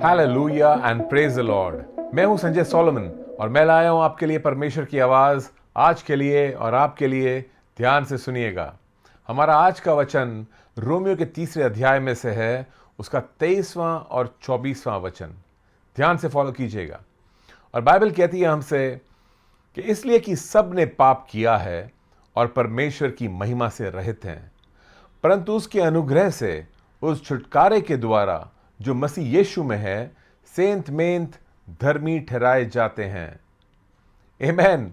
Hallelujah and praise the Lord. मैं हूं Sanjay Solomon और मैं लाया हूं आपके लिए परमेश्वर की आवाज आज के लिए और आपके लिए। ध्यान से सुनिएगा। हमारा आज का वचन रोमियो के 3 अध्याय में से है, उसका 23वां और 24वां वचन। ध्यान से फॉलो कीजिएगा। और बाइबल कहती है हमसे कि इसलिए कि सब ने पाप किया है और परमेश्वर की महिमा से रहित हैं, परंतु उसके अनुग्रह से उस छुटकारे के द्वारा जो मसीह यीशु में है सेंत मेंत धर्मी ठहराए जाते हैं। आमेन।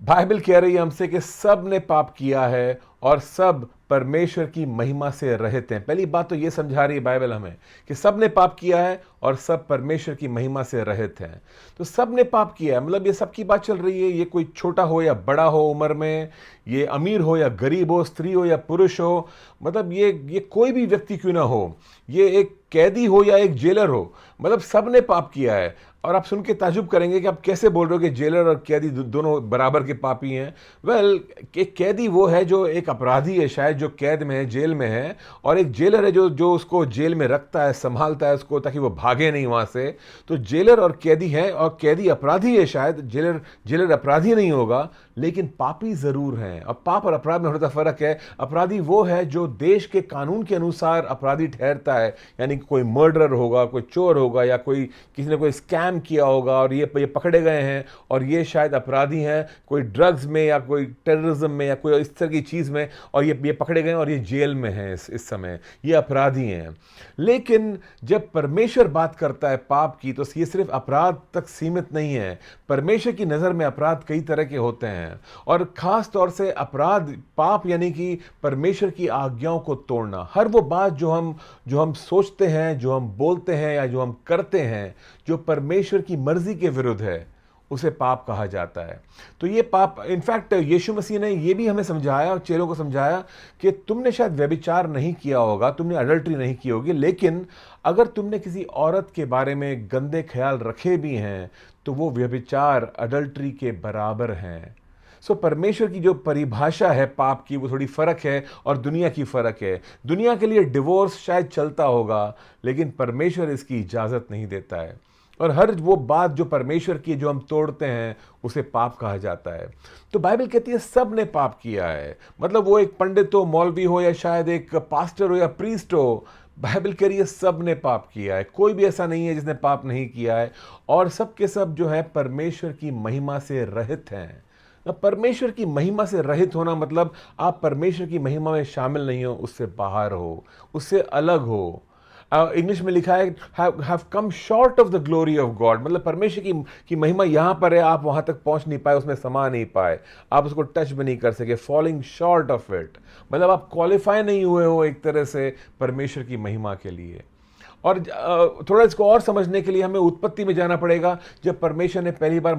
बाइबल कह रही है हमसे कि सब ने पाप किया है और सब परमेश्वर की महिमा से रहित हैं। पहली बात तो ये समझा रही है बाइबल हमें कि सब ने पाप किया है और सब परमेश्वर की महिमा से रहित हैं। तो सब ने पाप किया है मतलब ये सबकी बात चल रही है। ये कोई छोटा हो या बड़ा हो उम्र में, ये अमीर हो या गरीब हो, स्त्री हो या पुरुष हो, मतलब ये कोई भी व्यक्ति क्यों ना हो, ये एक कैदी हो या एक जेलर हो, मतलब सब ने पाप किया है। और आप सुन के ताजुब करेंगे कि आप कैसे बोल रहे हो कि जेलर और कैदी दोनों बराबर के पापी हैं। वेल, एक कैदी वो है जो एक अपराधी है, शायद जो कैद में है, जेल में है, और एक जेलर है जो उसको जेल में रखता है, संभालता है उसको ताकि वो भागे नहीं वहां से। तो जेलर और कैदी है, और कैदी अपराधी है, शायद जेलर अपराधी नहीं होगा, लेकिन पापी जरूर हैं। और पाप और अपराध में थोड़ा फर्क है। अपराधी वो है जो देश के कानून के अनुसार अपराधी ठहरता है, यानी कोई मर्डरर होगा, कोई चोर होगा, या किसी ने कोई स्कैम किया होगा और ये पकड़े गए हैं और ये शायद अपराधी हैं कोई ड्रग्स में या कोई टेररिज्म में या कोई इस तरह की चीज में, और ये पकड़े गए और ये जेल में हैं इस समय, ये अपराधी हैं। लेकिन जब परमेश्वर बात करता है पाप की, तो ये सिर्फ अपराध तक सीमित नहीं है। परमेश्वर की नजर में अपराध कई तरह के होते हैं, और खास तौर से अपराध, पाप यानी कि परमेश्वर की आज्ञाओं को तोड़ना। हर वो बात जो हम सोचते हैं, जो हम बोलते हैं या जो हम करते हैं जो परमेश्वर की मर्जी के विरुद्ध है, उसे पाप कहा जाता है। तो ये पाप, इनफैक्ट यीशु मसीह ने ये भी हमें समझाया और चेलों को समझाया कि तुमने शायद व्यभिचार नहीं किया होगा, तुमने अडल्ट्री नहीं की होगी, लेकिन अगर तुमने किसी औरत के बारे में गंदे ख्याल रखे भी हैं तो वो व्यभिचार अडल्ट्री के बराबर हैं। सो परमेश्वर की जो परिभाषा है पाप की वो थोड़ी फर्क है और दुनिया की फर्क है। दुनिया के लिए डिवोर्स शायद चलता होगा, लेकिन परमेश्वर इसकी इजाजत नहीं देता है। और हर वो बात जो परमेश्वर की जो हम तोड़ते हैं उसे पाप कहा जाता है। तो बाइबल कहती है सब ने पाप किया है, मतलब वो एक पंडित हो, मौलवी हो, या शायद एक पास्टर हो या प्रीस्ट हो, बाइबल कह रही है सब ने पाप किया है। कोई भी ऐसा नहीं है जिसने पाप नहीं किया है, और सब के सब जो है परमेश्वर की महिमा से रहित हैं। परमेश्वर की महिमा से रहित होना मतलब आप परमेश्वर की महिमा में शामिल नहीं हो, उससे बाहर हो, उससे अलग हो। इंग्लिश में लिखा है have come short of the glory of God, मतलब परमेश्वर की महिमा यहाँ पर है, आप वहाँ तक पहुँच नहीं पाए, उसमें समा नहीं पाए, आप उसको टच भी नहीं कर सके। falling short of it मतलब आप क्वालिफाई नहीं हुए हो एक तरह से परमेश्वर की महिमा के लिए। और थोड़ा इसको और समझने के लिए हमें उत्पत्ति में जाना पड़ेगा। जब परमेश्वर ने पहली बार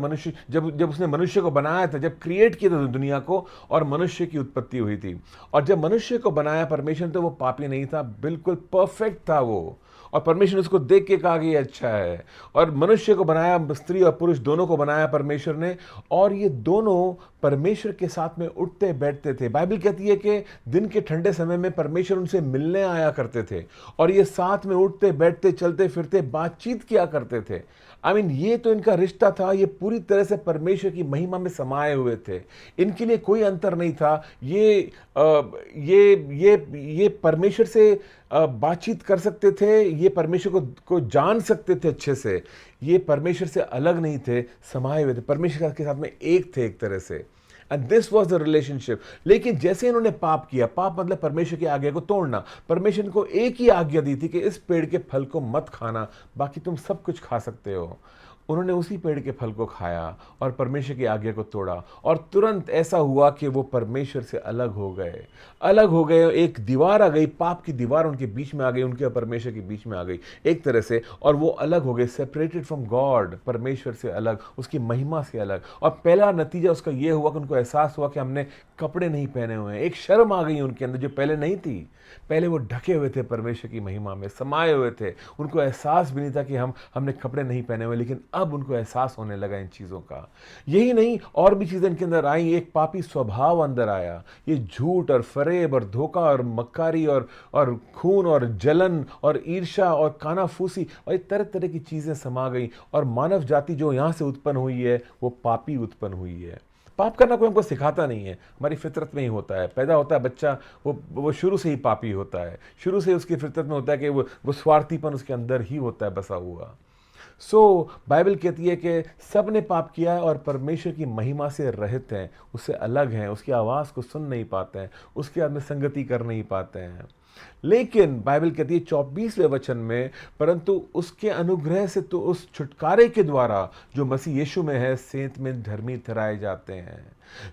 जब उसने मनुष्य को बनाया था, जब क्रिएट किया था दुनिया को, और मनुष्य की उत्पत्ति हुई थी, और जब मनुष्य को बनाया परमेश्वर, तो वो पापी नहीं था, बिल्कुल परफेक्ट था वो। और परमेश्वर ने उसको देख के कहा कि ये अच्छा है। और मनुष्य को बनाया, स्त्री और पुरुष दोनों को बनाया परमेश्वर ने, और ये दोनों परमेश्वर के साथ में उठते बैठते थे। बाइबल कहती है कि दिन के ठंडे समय में परमेश्वर उनसे मिलने आया करते थे, और ये साथ में उठते बैठते चलते फिरते बातचीत किया करते थे। ये तो इनका रिश्ता था, ये पूरी तरह से परमेश्वर की महिमा में समाये हुए थे। इनके लिए कोई अंतर नहीं था। ये परमेश्वर से बातचीत कर सकते थे, ये परमेश्वर को जान सकते थे अच्छे से। ये परमेश्वर से अलग नहीं थे, समाये हुए थे, परमेश्वर के साथ में एक थे एक तरह से। And this was the relationship. लेकिन जैसे इन्होंने पाप किया, पाप मतलब परमेश्वर की आज्ञा को तोड़ना। परमेश्वर ने को एक ही आज्ञा दी थी कि इस पेड़ के फल को मत खाना, बाकी तुम सब कुछ खा सकते हो। उन्होंने उसी पेड़ के फल को खाया और परमेश्वर की आज्ञा को तोड़ा, और तुरंत ऐसा हुआ कि वो परमेश्वर से अलग हो गए। एक दीवार आ गई, पाप की दीवार उनके बीच में आ गई, उनके और परमेश्वर के बीच में आ गई एक तरह से, और वो अलग हो गए, सेपरेटेड फ्रॉम गॉड, परमेश्वर से अलग, उसकी महिमा से अलग। और पहला नतीजा उसका ये हुआ कि उनको एहसास हुआ कि हमने कपड़े नहीं पहने हुए हैं। एक शर्म आ गई उनके अंदर जो पहले नहीं थी। पहले वो ढके हुए थे, परमेश्वर की महिमा में समाये हुए थे, उनको एहसास भी नहीं था कि हमने कपड़े नहीं पहने हुए, लेकिन अब उनको एहसास होने लगा इन चीज़ों का। यही नहीं, और भी चीज़ें इनके अंदर आई। एक पापी स्वभाव अंदर आया। ये झूठ और फरेब और धोखा और मक्कारी और खून और जलन और ईर्ष्या और कानाफूसी और ये तरह तरह की चीज़ें समा गई। और मानव जाति जो यहाँ से उत्पन्न हुई है वो पापी उत्पन्न हुई है। पाप करना कोई हमको सिखाता नहीं है, हमारी फितरत में ही होता है। पैदा होता है बच्चा, वो शुरू से ही पापी होता है। शुरू से उसकी फितरत में होता है कि वो स्वार्थीपन उसके अंदर ही होता है बसा हुआ। बाइबल कहती है कि सब ने पाप किया है और परमेश्वर की महिमा से रहित हैं, उससे अलग हैं, उसकी आवाज़ को सुन नहीं पाते हैं, उसके साथ में संगति कर नहीं पाते हैं। लेकिन बाइबल कहती है 24वें वचन में, परंतु उसके अनुग्रह से तो उस छुटकारे के द्वारा जो मसीह यीशु में है सेंत में धर्मी ठहराए जाते हैं।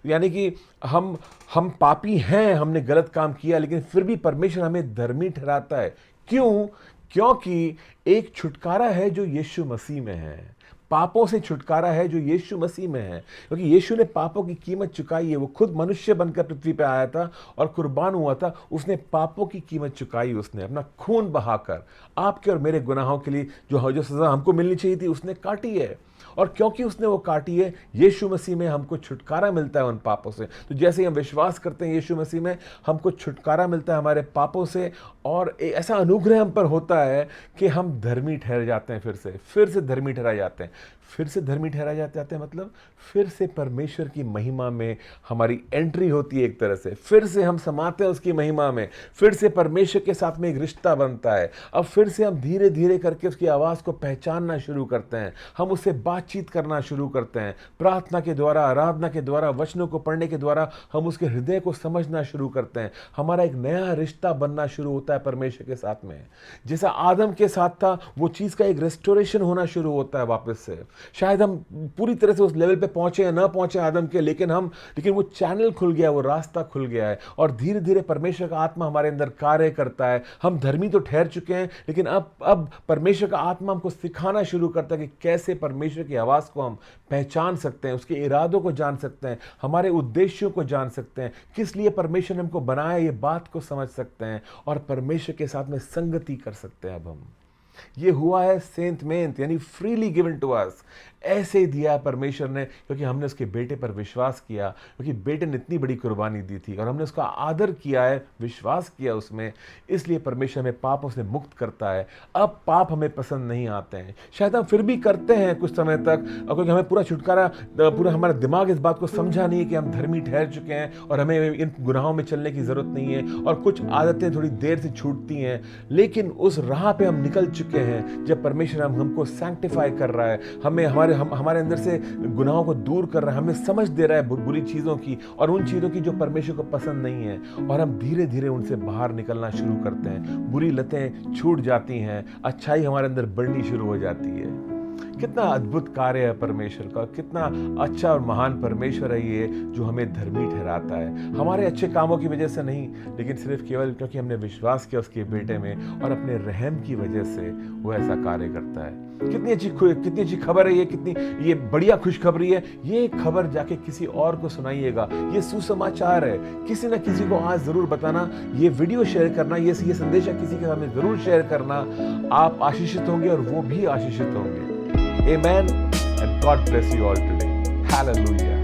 यानी कि हम पापी हैं, हमने गलत काम किया, लेकिन फिर भी परमेश्वर हमें धर्मी ठहराता है। क्यों? क्योंकि एक छुटकारा है जो यीशु मसीह में है। पापों से छुटकारा है जो यीशु मसीह में है, क्योंकि यीशु ने पापों की कीमत चुकाई है। वो खुद मनुष्य बनकर पृथ्वी पे आया था और कुर्बान हुआ था। उसने पापों की कीमत चुकाई, उसने अपना खून बहाकर आपके और मेरे गुनाहों के लिए जो सज़ा हमको मिलनी चाहिए थी उसने काटी है। और क्योंकि उसने वो काटी है, यीशु मसीह में हमको छुटकारा मिलता है उन पापों से। तो जैसे ही हम विश्वास करते हैं यीशु मसीह में, हमको छुटकारा मिलता है हमारे पापों से, और ऐसा अनुग्रह हम पर होता है कि हम धर्मी ठहर जाते हैं। फिर से धर्मी ठहराए जाते हैं। फिर से धर्मी ठहराए जाते हैं मतलब फिर से परमेश्वर की महिमा में हमारी एंट्री होती है। एक तरह से फिर से हम समाते हैं उसकी महिमा में। फिर से परमेश्वर के साथ में एक रिश्ता बनता है। अब फिर से हम धीरे धीरे करके उसकी आवाज़ को पहचानना शुरू करते हैं। हम उससे बातचीत करना शुरू करते हैं। प्रार्थना के द्वारा, आराधना के द्वारा, वचनों को पढ़ने के द्वारा हम उसके हृदय को समझना शुरू करते हैं। हमारा एक नया रिश्ता बनना शुरू होता है परमेश्वर के साथ में। जैसा आदम के साथ था, वो चीज़ का एक रेस्टोरेशन होना शुरू होता है वापस से। शायद हम पूरी तरह से उस लेवल पे पहुंचे या ना पहुंचे आदम के, लेकिन वो चैनल खुल गया, वो रास्ता खुल गया है। और धीरे धीरे परमेश्वर का आत्मा हमारे अंदर कार्य करता है। हम धर्मी तो ठहर चुके हैं, लेकिन अब परमेश्वर का आत्मा हमको सिखाना शुरू करता है कि कैसे परमेश्वर की आवाज़ को हम पहचान सकते हैं, उसके इरादों को जान सकते हैं, हमारे उद्देश्यों को जान सकते हैं, किस लिए परमेश्वर ने हमको बनाया, ये बात को समझ सकते हैं और परमेश्वर के साथ में संगति कर सकते हैं। अब हम ये हुआ है सेंट मेंत, यानी फ्रीली गिवन टू अस। ऐसे ही दिया परमेश्वर ने, क्योंकि हमने उसके बेटे पर विश्वास किया, क्योंकि बेटे ने इतनी बड़ी कुर्बानी दी थी और हमने उसका आदर किया है, विश्वास किया उसमें। इसलिए परमेश्वर हमें पापों से मुक्त करता है। अब पाप हमें पसंद नहीं आते हैं। शायद हम फिर भी करते हैं कुछ समय तक, और क्योंकि हमें पूरा हमारा दिमाग इस बात को समझा नहीं है कि हम धर्मी ठहर चुके हैं और हमें इन गुनाहों में चलने की जरूरत नहीं है। और कुछ आदतें थोड़ी देर से छूटती हैं, लेकिन उस राह पे हम निकल चुके हैं जब परमेश्वर हमको सैंक्टिफाई कर रहा है, हमारे अंदर से गुनाहों को दूर कर रहा है, हमें समझ दे रहा है बुरी चीज़ों की और उन चीज़ों की जो परमेश्वर को पसंद नहीं है, और हम धीरे धीरे उनसे बाहर निकलना शुरू करते हैं। बुरी लतें छूट जाती हैं, अच्छाई हमारे अंदर बढ़नी शुरू हो जाती है। कितना अद्भुत कार्य है परमेश्वर का, कितना अच्छा और महान परमेश्वर है ये, जो हमें धर्मी ठहराता है। हमारे अच्छे कामों की वजह से नहीं, लेकिन सिर्फ केवल क्योंकि हमने विश्वास किया उसके बेटे में और अपने रहम की वजह से वो ऐसा कार्य करता है। कितनी अच्छी खबर है ये, कितनी ये बढ़िया खुशखबरी है। ये खबर जाके किसी और को सुनाइएगा। ये सुसमाचार है, किसी ना किसी को आज जरूर बताना, ये वीडियो शेयर करना, ये संदेश किसी के सामने जरूर शेयर करना। आप आशीषित होंगे और वो भी आशीषित होंगे। Amen and God bless you all today. Hallelujah.